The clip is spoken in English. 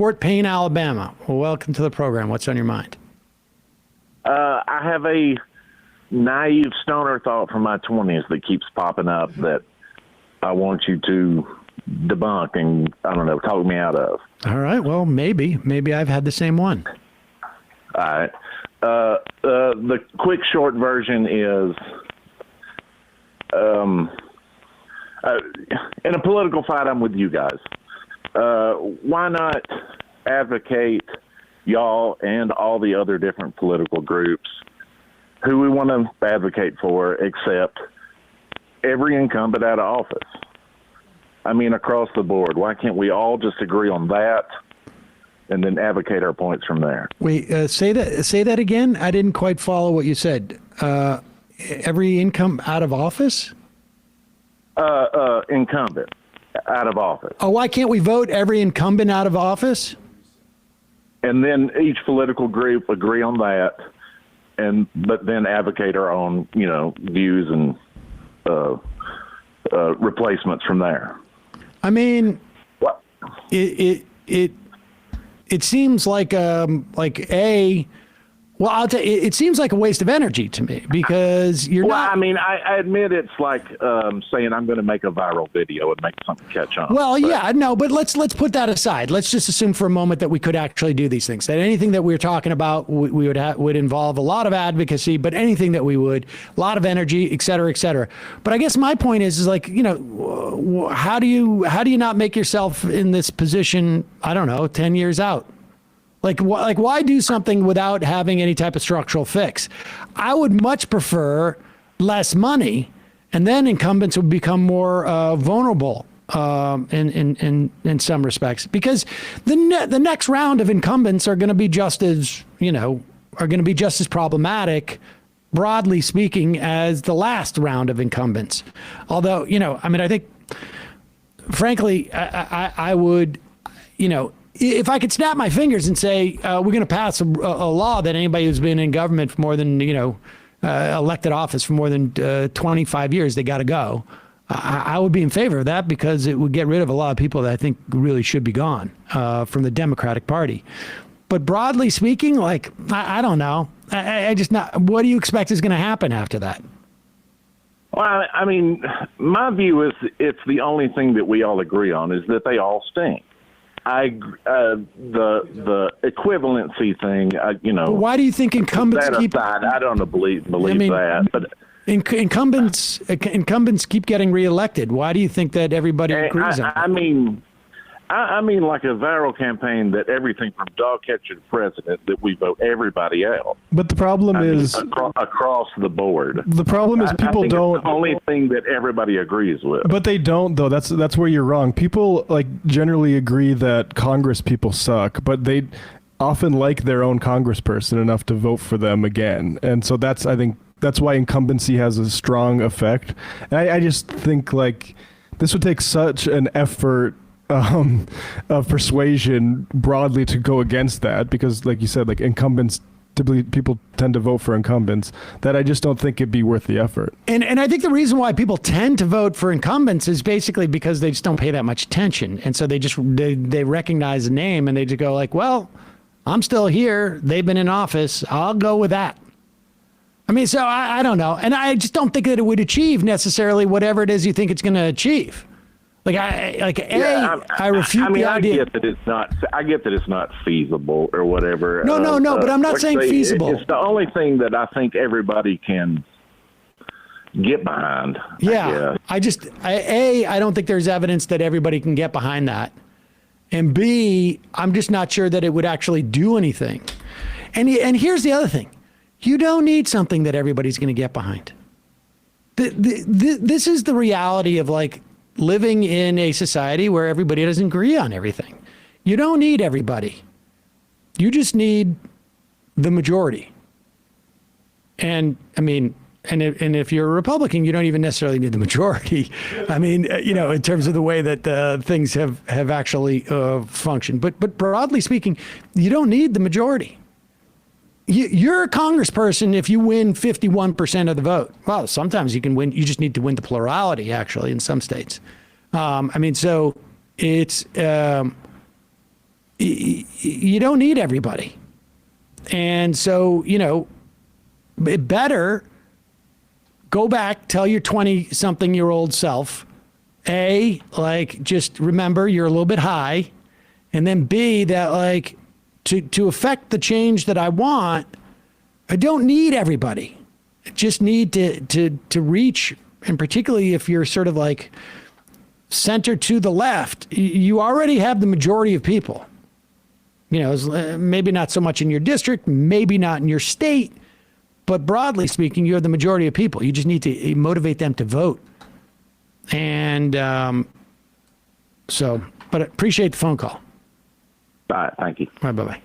Fort Payne, Alabama. Well, welcome to the program. What's on your mind? I have a naive stoner thought from my 20s that keeps popping up that I want you to debunk and, I don't know, talk me out of. All right. Well, maybe I've had the same one. All right. The quick short version is, in a political fight, I'm with you guys. Why not advocate y'all and all the other different political groups who we want to advocate for, except every incumbent out of office? I mean, across the board. Why can't we all just agree on that and then advocate our points from there? Wait, say that again. I didn't quite follow what you said. Every income out of office? Incumbent out of office. Oh, why can't we vote every incumbent out of office? And then each political group agree on that, but then advocate our own, views and replacements from there. I mean, what? It seems like well, I'll tell you, it seems like a waste of energy to me because you're not. Well, I mean, I admit it's like saying I'm going to make a viral video and make something catch on. Well, yeah, no, but let's put that aside. Let's just assume for a moment that we could actually do these things. That anything that we're talking about, we would involve a lot of advocacy, but anything that we would, a lot of energy, et cetera, et cetera. But I guess my point is like, how do you not make yourself in this position? I don't know, 10 years out. Like why do something without having any type of structural fix? I would much prefer less money, and then incumbents would become more vulnerable in some respects, because the next round of incumbents are going to be just as problematic, broadly speaking, as the last round of incumbents. Although, I mean, I think, frankly, I would, if I could snap my fingers and say, we're going to pass a law that anybody who's been in government for more than, elected office for more than 25 years, they got to go. I would be in favor of that because it would get rid of a lot of people that I think really should be gone from the Democratic Party. But broadly speaking, I don't know. I just not. What do you expect is going to happen after that? Well, I mean, my view is it's the only thing that we all agree on is that they all stink. The equivalency thing, But why do you think incumbents keep? I don't believe that, but incumbents keep getting reelected. Why do you think that everybody agrees on? I mean, like a viral campaign that everything from dog catcher to president, that we vote everybody out. But the problem is across the board. The problem is people don't. It's the only thing that everybody agrees with. But they don't, though. That's where you're wrong. People generally agree that Congress people suck, but they often like their own congressperson enough to vote for them again. And so I think that's why incumbency has a strong effect. And I just think this would take such an effort of persuasion broadly to go against that, because like you said, incumbents, typically people tend to vote for incumbents, that I just don't think it'd be worth the effort. And I think the reason why people tend to vote for incumbents is basically because they just don't pay that much attention. And so they recognize the name and they just go well, I'm still here. They've been in office. I'll go with that. I mean, so I don't know. And I just don't think that it would achieve necessarily whatever it is you think it's going to achieve. I refute the idea. I get that it's not feasible or whatever. No, but I'm not saying feasible. It's the only thing that I think everybody can get behind. Yeah, I don't think there's evidence that everybody can get behind that. And B, I'm just not sure that it would actually do anything. And here's the other thing. You don't need something that everybody's going to get behind. This is the reality of living in a society where everybody doesn't agree on everything. You don't need everybody. You just need the majority. And I mean, and if you're a Republican, you don't even necessarily need the majority. I mean, in terms of the way that things have actually functioned. But broadly speaking, you don't need the majority. You're a congressperson if you win 51% of the vote. Well, sometimes you can win. You just need to win the plurality, actually, in some states. So it's, you don't need everybody. And so, it better go back, tell your 20-something-year-old self, A, like, just remember you're a little bit high, and then B, that, like, to affect the change that I want, I don't need everybody. I just need to reach, and particularly if you're sort of like center to the left, you already have the majority of people. Maybe not so much in your district, maybe not in your state, but broadly speaking, you have the majority of people. You just need to motivate them to vote. And but I appreciate the phone call. All right, thank you. All right, bye-bye.